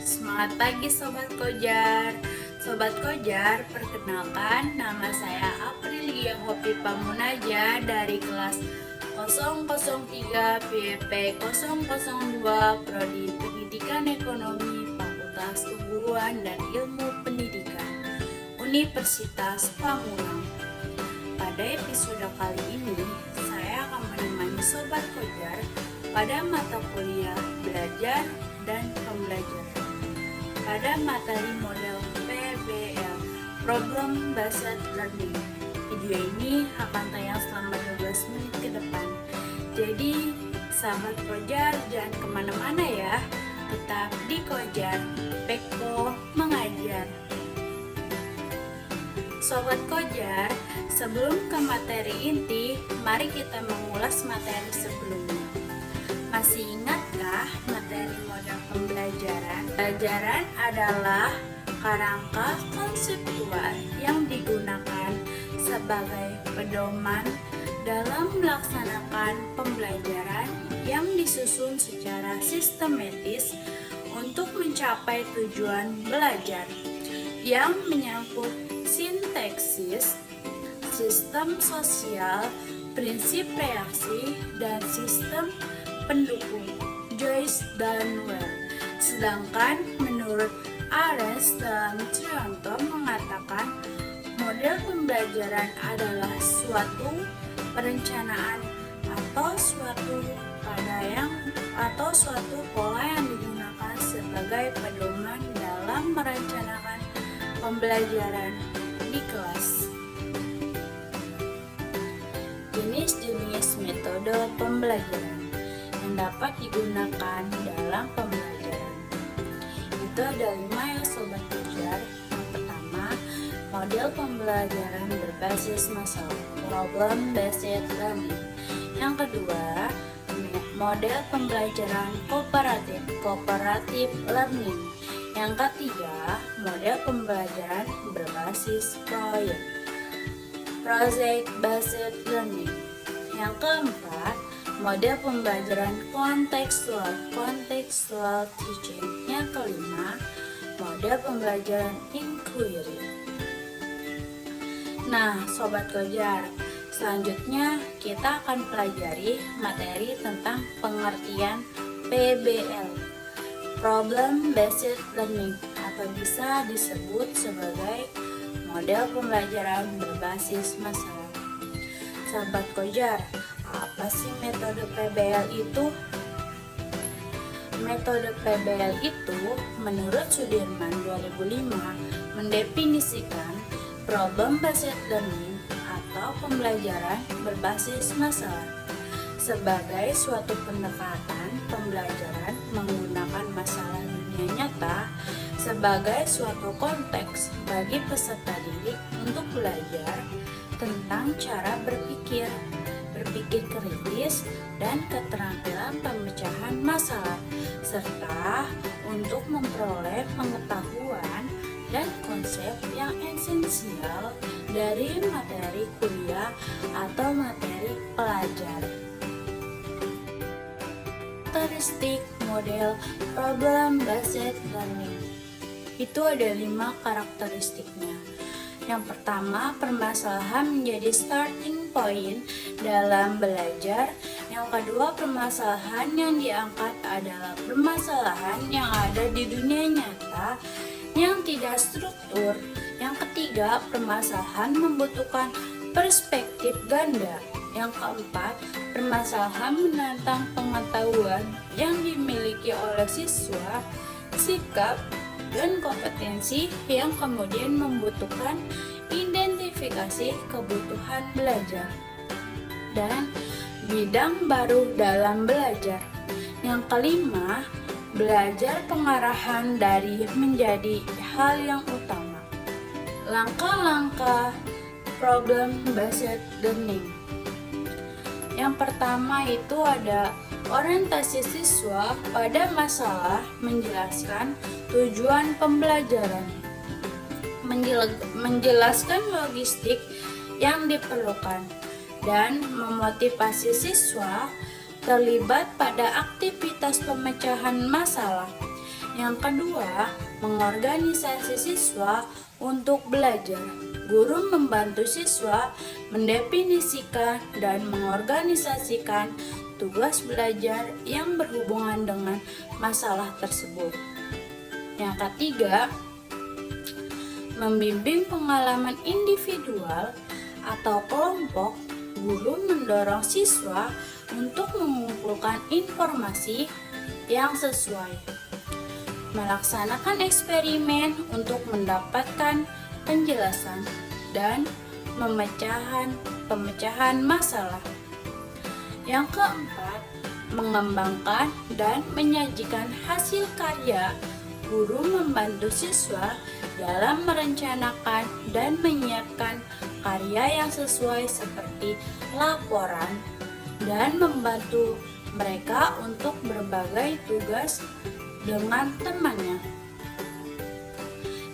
Semangat pagi Sobat Kojar. Sobat Kojar, perkenalkan nama saya Aprilia Hopipa Munaja dari kelas 003 PIP 002 Prodi Pendidikan Ekonomi Fakultas Keguruan dan Ilmu Pendidikan Universitas Pamulang. Pada episode kali ini, saya akan menemani Sobat Kojar pada mata kuliah belajar dan pembelajaran pada materi model PBL Problem Based Learning. Video ini akan tayang selama 12 menit ke depan. Jadi, sahabat Kojar jangan kemana-mana ya. Tetap di Kojar, Peko mengajar. Sobat Kojar, sebelum ke materi inti, mari kita mengulas materi sebelumnya. Masih ingatkah materi model pembelajaran? Pembelajaran adalah kerangka konseptual yang digunakan sebagai pedoman dalam melaksanakan pembelajaran yang disusun secara sistematis untuk mencapai tujuan belajar yang menyangkut sintaksis, sistem sosial, prinsip reaksi, dan sistem pendukung Joyce dan Well. Sedangkan menurut Ares dalam Trianto mengatakan model pembelajaran adalah suatu perencanaan atau suatu pola yang digunakan sebagai pedoman dalam merencanakan pembelajaran di kelas. Jenis-jenis metode pembelajaran yang dapat digunakan dalam pembelajaran itu ada 5 ya Sobat Kojar. Yang pertama, model pembelajaran berbasis masalah, problem based learning. Yang kedua, model pembelajaran kooperatif, cooperative learning. Yang ketiga, model pembelajaran berbasis proyek, project based learning. Yang keempat, model pembelajaran kontekstual, contextual teaching. Yang kelima, model pembelajaran inquiry. Nah, Sobat Kojar, selanjutnya kita akan pelajari materi tentang pengertian PBL, Problem Based Learning, atau bisa disebut sebagai model pembelajaran berbasis masalah. Sahabat Kojar, apa sih metode PBL itu? Metode PBL itu menurut Sudirman 2005 mendefinisikan problem based learning atau pembelajaran berbasis masalah sebagai suatu pendekatan pembelajaran menggunakan masalah dunia nyata sebagai suatu konteks bagi peserta didik untuk belajar tentang cara berpikir kritis, dan keterampilan pemecahan masalah, serta untuk memperoleh pengetahuan dan konsep yang esensial dari materi kuliah atau materi pelajaran. Karakteristik model problem based learning itu ada 5 karakteristiknya. Yang pertama, permasalahan menjadi starting point dalam belajar. Yang kedua, permasalahan yang diangkat adalah permasalahan yang ada di dunia nyata yang tidak struktur. Yang ketiga, permasalahan membutuhkan perspektif ganda. Yang keempat, permasalahan menantang pengetahuan yang dimiliki oleh siswa, sikap dan kompetensi yang kemudian membutuhkan identifikasi kebutuhan belajar dan bidang baru dalam belajar. Yang kelima, belajar pengarahan dari menjadi hal yang utama. Langkah-langkah problem based learning. Yang pertama itu ada orientasi siswa pada masalah, menjelaskan tujuan pembelajaran, menjelaskan logistik yang diperlukan, dan memotivasi siswa terlibat pada aktivitas pemecahan masalah. Yang kedua, mengorganisasi siswa untuk belajar. Guru membantu siswa mendefinisikan dan mengorganisasikan tugas belajar yang berhubungan dengan masalah tersebut. Yang ketiga, membimbing pengalaman individual atau kelompok. Guru mendorong siswa untuk mengumpulkan informasi yang sesuai, melaksanakan eksperimen untuk mendapatkan penjelasan, dan pemecahan masalah. Yang keempat, mengembangkan dan menyajikan hasil karya. Guru membantu siswa dalam merencanakan dan menyiapkan karya yang sesuai seperti laporan dan membantu mereka untuk berbagai tugas dengan temannya.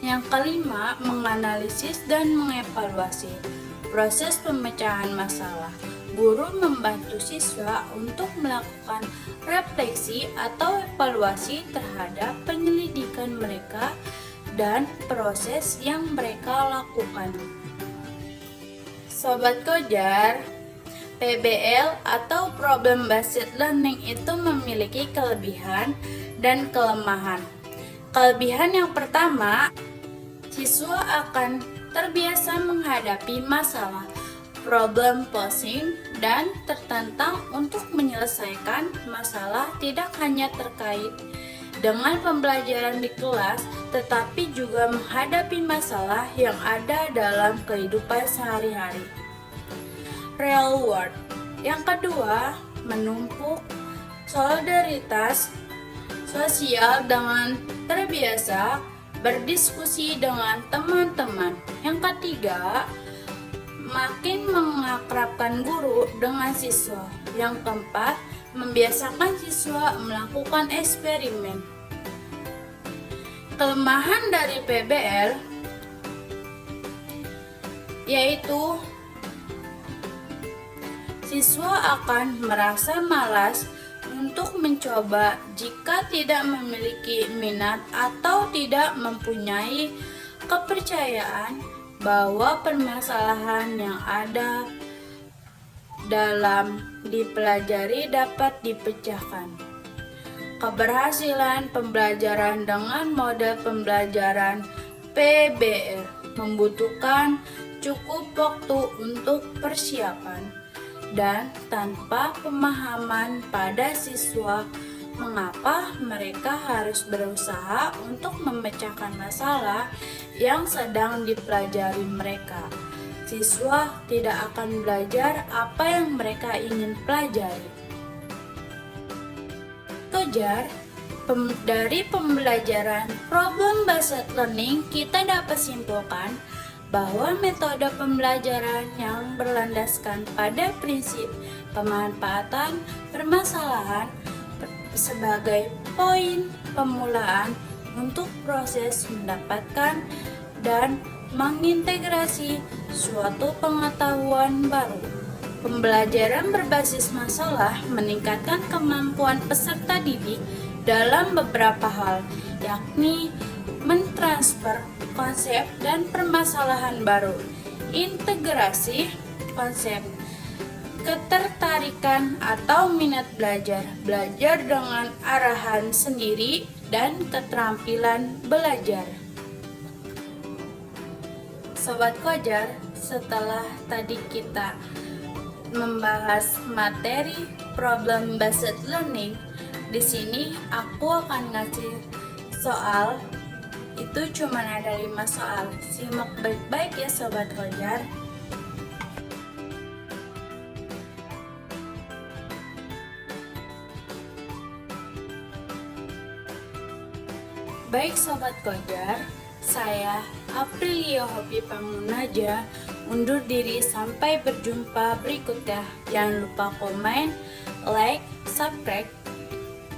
Yang kelima, menganalisis dan mengevaluasi proses pemecahan masalah. Guru membantu siswa untuk melakukan refleksi atau evaluasi terhadap penyelidikan mereka dan proses yang mereka lakukan. Sobat Kojar, PBL atau Problem Based Learning itu memiliki kelebihan dan kelemahan. Kelebihan yang pertama, siswa akan terbiasa menghadapi masalah, problem posing, dan tertantang untuk menyelesaikan masalah tidak hanya terkait dengan pembelajaran di kelas, tetapi juga menghadapi masalah yang ada dalam kehidupan sehari-hari. Real world. Yang kedua, menumpuk solidaritas sosial dengan terbiasa berdiskusi dengan teman-teman. Yang ketiga, makin mengakrabkan guru dengan siswa. Yang keempat, membiasakan siswa melakukan eksperimen. Kelemahan dari PBL yaitu siswa akan merasa malas untuk mencoba jika tidak memiliki minat atau tidak mempunyai kepercayaan bahwa permasalahan yang ada dalam dipelajari dapat dipecahkan. Keberhasilan pembelajaran dengan model pembelajaran PBL membutuhkan cukup waktu untuk persiapan, dan tanpa pemahaman pada siswa mengapa mereka harus berusaha untuk memecahkan masalah yang sedang dipelajari mereka, siswa tidak akan belajar apa yang mereka ingin pelajari. Kojar, dari pembelajaran problem based learning kita dapat simpulkan bahwa metode pembelajaran yang berlandaskan pada prinsip pemanfaatan permasalahan sebagai poin pemulaan untuk proses mendapatkan dan mengintegrasi suatu pengetahuan baru. Pembelajaran berbasis masalah meningkatkan kemampuan peserta didik dalam beberapa hal, yakni mentransfer konsep dan permasalahan baru, integrasi konsep, ketertarikan atau minat belajar, belajar dengan arahan sendiri, dan keterampilan belajar. Sobat Kojar, setelah tadi kita membahas materi problem based learning, di sini aku akan ngasih soal. Itu cuma ada 5 soal. Simak baik-baik ya Sobat Kojar. Baik Sobat Kojar, saya Aprilia Hobi Pamunaja undur diri sampai berjumpa berikutnya. Jangan lupa komen, like, subscribe.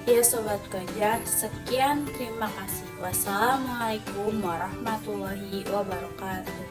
Ya Sobat Kojar, sekian, terima kasih. Wassalamualaikum warahmatullahi wabarakatuh.